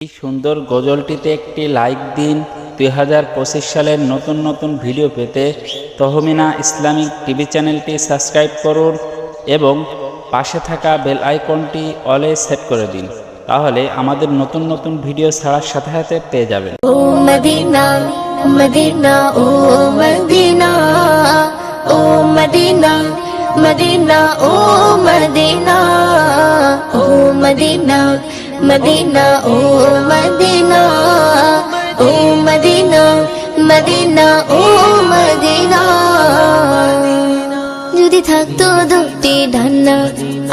এই সুন্দর গজলটিতে একটি লাইক দিন। 2025 সালের নতুন নতুন ভিডিও পেতে তহমিনা ইসলামিক টিভি চ্যানেলটি সাবস্ক্রাইব করুন এবং পাশে থাকা বেল আইকনটি অলে সেট করে দিন, তাহলে আমাদের নতুন নতুন ভিডিও ছাড়ার সাথে সাথে পেয়ে যাবেন। ও Medina Medina oh Medina oh Medina Medina oh Medina oh Medina Medina oh Medina oh Medina Medina oh Medina. যদি থাকতো দুটি ডান্না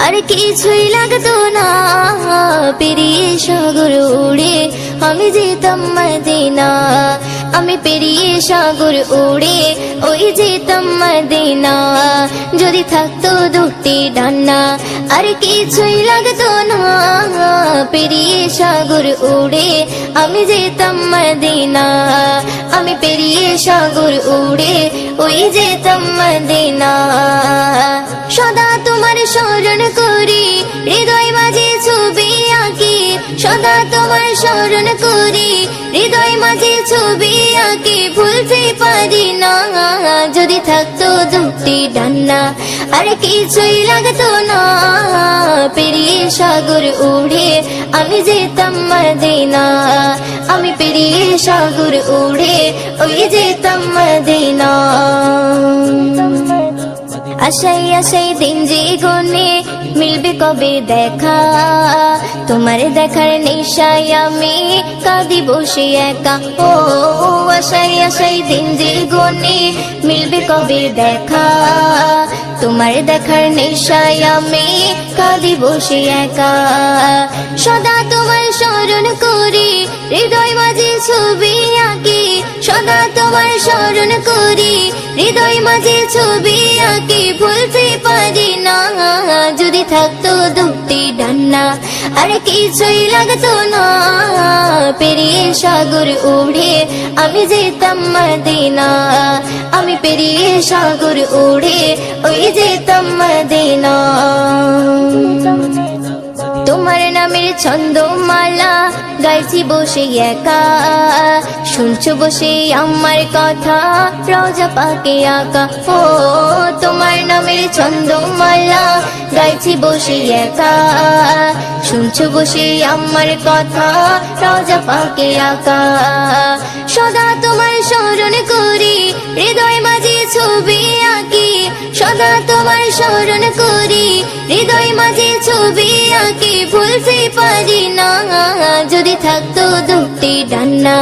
আর কিছুই লাগতো না, পেরিয়ে সাগর উড়ে আমি যেতাম মদিনা। আমি পেরিয়ে সাগর উড়ে ওই যেতাম মদিনা। যদি থাকতো দুটি ডান্না আর কিছুই লাগতো না, পেরিয়ে সাগর উড়ে আমি যেতাম মদিনা। আমি পেরিয়ে সাগর উড়ে ওই যেতাম মদিনা। সদা তোমার স্মরণ করি, হৃদয় মাঝে ছবি আঁকি। সদা তোমার স্মরণ করি, হৃদয় মাঝে ছবি আঁকি। ভুলতে পারি না। যদি থাকতো দুটি ডান্না আর কিছুই লাগতো না, পেরিয়ে সাগর উড়ে আমি যেতাম মদিনা। আমি পেরিয়ে সাগর উড়ে ওই যেতাম মদিনা। আশাই আশাই দিন যে গনে মিলবে কবে দেখা, তোমার দেখার নেশায় আমি কাঁদি বসে একা। ও আশাই আশাই দিন যে গনে মিলবে কবে দেখা, তোমার দেখার নেশায় আমি কাঁদি বসে একা। সদা তোমার স্মরণ করি, হৃদয় মাঝে ছবি আঁকি। সদা তোমার স্মরণ করি, হৃদয় মাঝে ছবি আঁকি। ভুলতে পারি না। যদি থাকতো দুটি ডান্না আর কিছুই লাগতো না, পেরিয়ে সাগর উড়ে আমি যেতাম মদিনা। আমি পেরিয়ে সাগর উড়ে ওই যেতাম মদিনা। তোমার নামের ছন্দমালা গাইছি বসে একা, শুনছো বসে আমার কথা রওজা পাকে আঁকা। ও তোমার নামের ছন্দমালা গাইছি বসে একা, শুনছো বসে আমার কথা রওজা পাকে আঁকা। সদা তোমার স্মরণ করি, হৃদয় মাঝে ছবি আঁকি। সদা তোমার স্মরণ করি, হৃদয় মাঝে ছবি আঁকি। ভুলতে পারি না। যদি থাকতো দুটি ডান্না